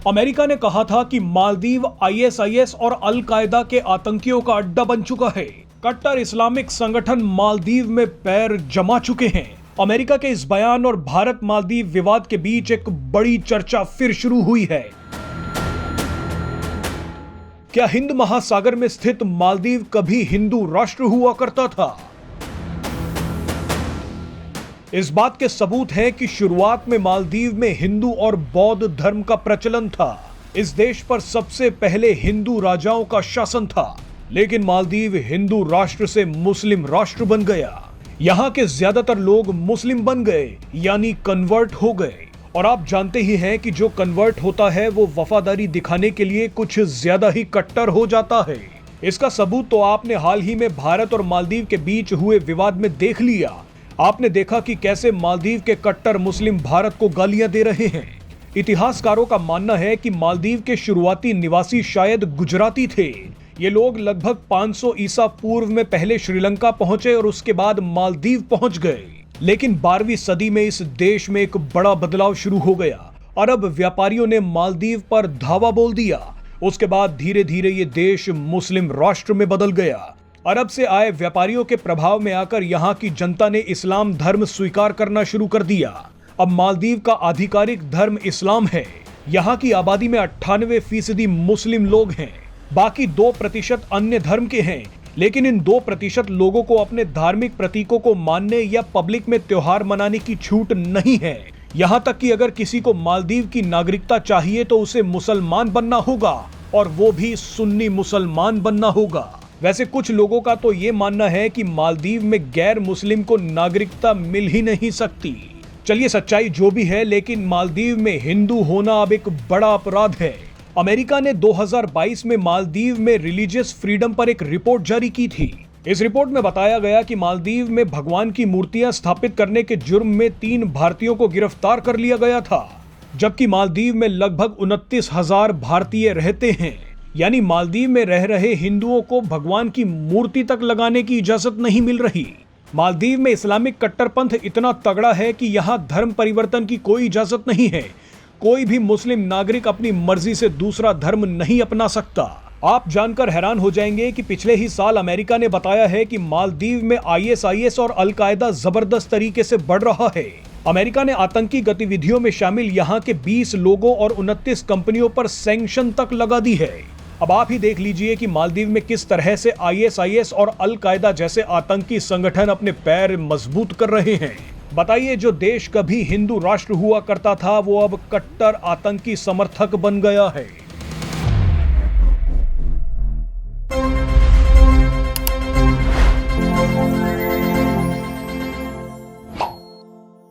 America ने कहा था कि मालदीव आईएसआईएस और अल कायदा के आतंकियों का अड्डा बन चुका है। कट्टर इस्लामिक संगठन मालदीव में पैर जमा चुके हैं। अमेरिका के इस बयान और भारत मालदीव विवाद के बीच एक बड़ी चर्चा फिर शुरू हुई है। क्या हिंद महासागर में स्थित मालदीव कभी हिंदू राष्ट्र हुआ करता था? इस बात के सबूत हैं कि शुरुआत में मालदीव में हिंदू और बौद्ध धर्म का प्रचलन था। इस देश पर सबसे पहले हिंदू राजाओं का शासन था, लेकिन मालदीव हिंदू राष्ट्र से मुस्लिम राष्ट्र बन गया। यहाँ के ज्यादातर लोग मुस्लिम बन गए, यानी कन्वर्ट हो गए। और आप जानते ही हैं कि जो कन्वर्ट होता है वो वफादारी दिखाने के लिए कुछ ज्यादा ही कट्टर हो जाता है। इसका सबूत तो आपने हाल ही में भारत और मालदीव के बीच हुए विवाद में देख लिया। आपने देखा कि कैसे मालदीव के कट्टर मुस्लिम भारत को गालियां दे रहे हैं। इतिहासकारों का मानना है कि मालदीव के शुरुआती निवासी शायद गुजराती थे। ये लोग लगभग 500 ईसा पूर्व में पहले श्रीलंका पहुंचे और उसके बाद मालदीव पहुंच गए। लेकिन 12वीं सदी में इस देश में एक बड़ा बदलाव शुरू हो गया। अरब व्यापारियों ने मालदीव पर धावा बोल दिया। उसके बाद धीरे धीरे ये देश मुस्लिम राष्ट्र में बदल गया। अरब से आए व्यापारियों के प्रभाव में आकर यहाँ की जनता ने इस्लाम धर्म स्वीकार करना शुरू कर दिया। अब मालदीव का आधिकारिक धर्म इस्लाम है। यहाँ की आबादी में 98% मुस्लिम लोग हैं। बाकी 2% अन्य धर्म के हैं। लेकिन इन 2% लोगों को अपने धार्मिक प्रतीकों को मानने या पब्लिक में त्योहार मनाने की छूट नहीं है। यहाँ तक कि अगर किसी को मालदीव की नागरिकता चाहिए तो उसे मुसलमान बनना होगा, और वो भी सुन्नी मुसलमान बनना होगा। वैसे कुछ लोगों का तो ये मानना है कि मालदीव में गैर मुस्लिम को नागरिकता मिल ही नहीं सकती। चलिए, सच्चाई जो भी है, लेकिन मालदीव में हिंदू होना अब एक बड़ा अपराध है। अमेरिका ने 2022 में मालदीव में रिलीजियस फ्रीडम पर एक रिपोर्ट जारी की थी। इस रिपोर्ट में बताया गया कि मालदीव में भगवान की मूर्तियां स्थापित करने के जुर्म में 3 भारतीयों को गिरफ्तार कर लिया गया था, जबकि मालदीव में लगभग 29,000 भारतीय रहते हैं। यानी मालदीव में रह रहे हिंदुओं को भगवान की मूर्ति तक लगाने की इजाजत नहीं मिल रही। मालदीव में इस्लामिक कट्टरपंथ इतना तगड़ा है कि यहाँ धर्म परिवर्तन की कोई इजाजत नहीं है। कोई भी मुस्लिम नागरिक अपनी मर्जी से दूसरा धर्म नहीं अपना सकता। आप जानकर हैरान हो जाएंगे कि पिछले ही साल अमेरिका ने बताया है कि मालदीव में आईएसआईएस और अल कायदा जबरदस्त तरीके से बढ़ रहा है। अमेरिका ने आतंकी गतिविधियों में शामिल यहाँ के 20 लोगों और 29 कंपनियों पर सैंक्शन तक लगा दी है। अब आप ही देख लीजिए कि मालदीव में किस तरह से आईएसआईएस और अल कायदा जैसे आतंकी संगठन अपने पैर मजबूत कर रहे हैं। बताइए, जो देश कभी हिंदू राष्ट्र हुआ करता था वो अब कट्टर आतंकी समर्थक बन गया है।